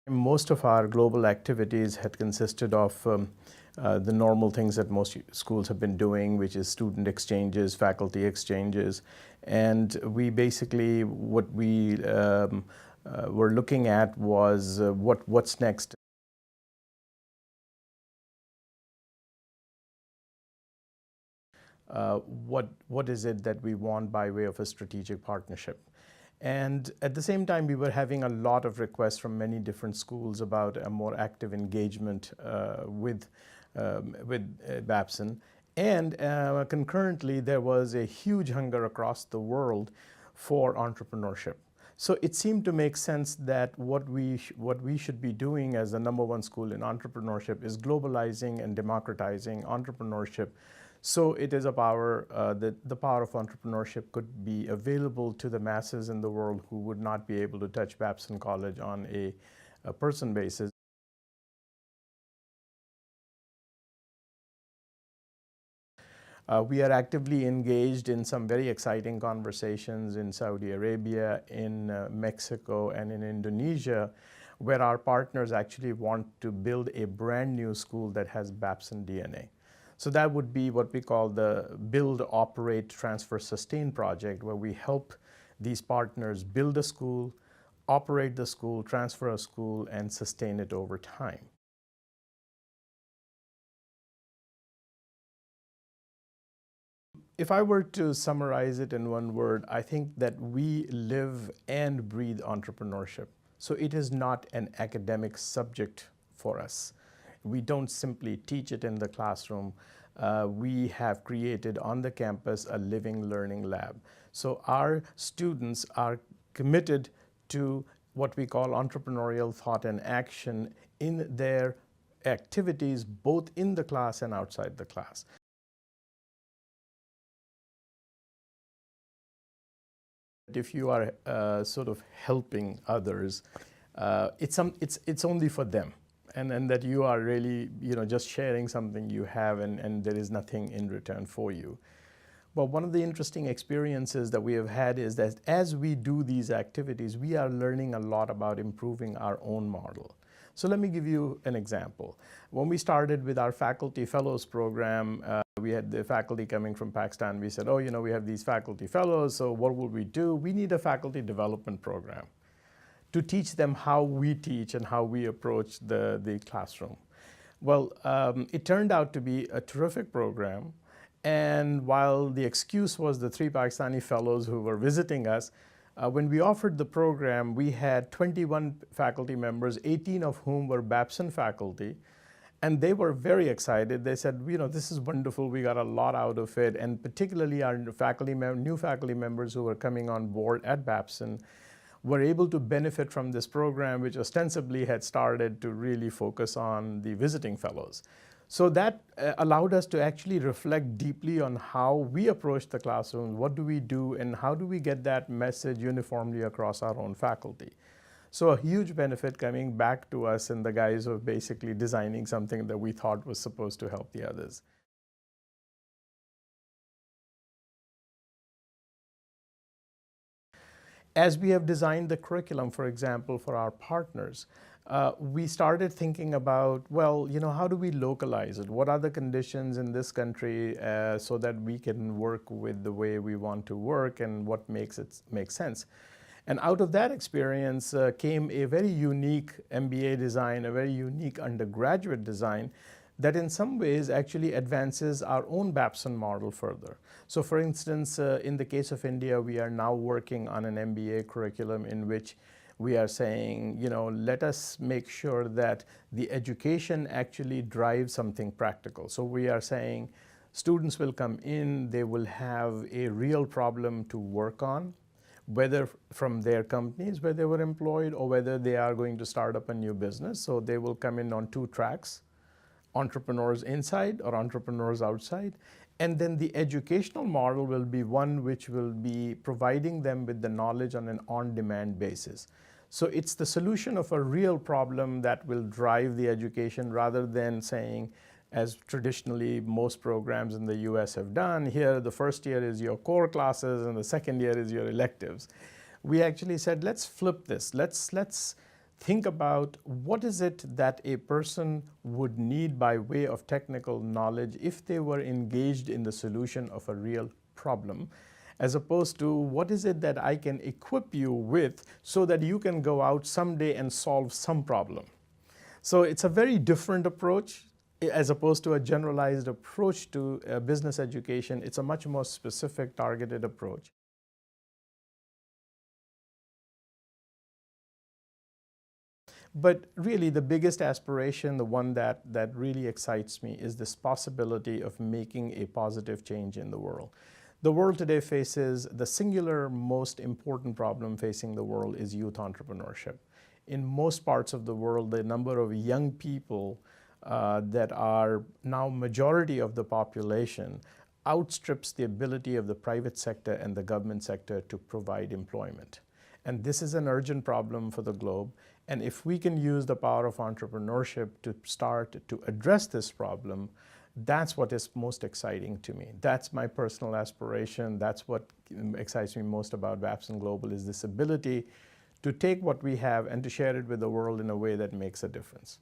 Most of our global activities had consisted of the normal things that most schools have been doing, which is student exchanges, faculty exchanges, and we basically, what we were looking at was what's next. What is it that we want by way of a strategic partnership? And at the same time, we were having a lot of requests from many different schools about a more active engagement with Babson. And concurrently, there was a huge hunger across the world for entrepreneurship. So it seemed to make sense that what we should be doing as the #1 school in entrepreneurship is globalizing and democratizing entrepreneurship. So it is a power, the power of entrepreneurship could be available to the masses in the world who would not be able to touch Babson College on a person basis. We are actively engaged in some very exciting conversations in Saudi Arabia, in Mexico, and in Indonesia, where our partners actually want to build a brand new school that has Babson DNA. So that would be what we call the Build, Operate, Transfer, Sustain project, where we help these partners build a school, operate the school, transfer a school, and sustain it over time. If I were to summarize it in one word, I think that we live and breathe entrepreneurship. So it is not an academic subject for us. We don't simply teach it in the classroom. We have created on the campus a living learning lab. So our students are committed to what we call entrepreneurial thought and action in their activities, both in the class and outside the class. If you are sort of helping others, it's only for them. And that you are really, just sharing something you have, and there is nothing in return for you. But one of the interesting experiences that we have had is that as we do these activities, we are learning a lot about improving our own model. So let me give you an example. When we started with our faculty fellows program, we had the faculty coming from Pakistan. We said, we have these faculty fellows, so what will we do? We need a faculty development program to teach them how we teach and how we approach the classroom. Well, it turned out to be a terrific program. And while the excuse was the 3 Pakistani fellows who were visiting us, when we offered the program, we had 21 faculty members, 18 of whom were Babson faculty. And they were very excited. They said, this is wonderful. We got a lot out of it. And particularly our new faculty members who were coming on board at Babson were able to benefit from this program, which ostensibly had started to really focus on the visiting fellows. So that allowed us to actually reflect deeply on how we approach the classroom, what do we do, and how do we get that message uniformly across our own faculty. So a huge benefit coming back to us in the guise of basically designing something that we thought was supposed to help the others. As we have designed the curriculum, for example, for our partners, we started thinking about, how do we localize it? What are the conditions in this country so that we can work with the way we want to work, and what makes it make sense? And out of that experience came a very unique MBA design, a very unique undergraduate design that in some ways actually advances our own Babson model further. So for instance, in the case of India, we are now working on an MBA curriculum in which we are saying, let us make sure that the education actually drives something practical. So we are saying students will come in, they will have a real problem to work on, whether from their companies where they were employed or whether they are going to start up a new business. So they will come in on 2 tracks. Entrepreneurs inside or entrepreneurs outside. And then the educational model will be one which will be providing them with the knowledge on an on-demand basis. So it's the solution of a real problem that will drive the education, rather than saying, as traditionally most programs in the US have done, here the first year is your core classes and the second year is your electives. We actually said, let's flip this. Let's think about what is it that a person would need by way of technical knowledge if they were engaged in the solution of a real problem, as opposed to what is it that I can equip you with so that you can go out someday and solve some problem. So it's a very different approach as opposed to a generalized approach to business education. It's a much more specific, targeted approach. But really, the biggest aspiration, the one that really excites me, is this possibility of making a positive change in the world. The world today faces the singular most important problem facing the world is youth entrepreneurship. In most parts of the world, the number of young people that are now majority of the population outstrips the ability of the private sector and the government sector to provide employment. And this is an urgent problem for the globe. And if we can use the power of entrepreneurship to start to address this problem, that's what is most exciting to me. That's my personal aspiration. That's what excites me most about Babson Global, is this ability to take what we have and to share it with the world in a way that makes a difference.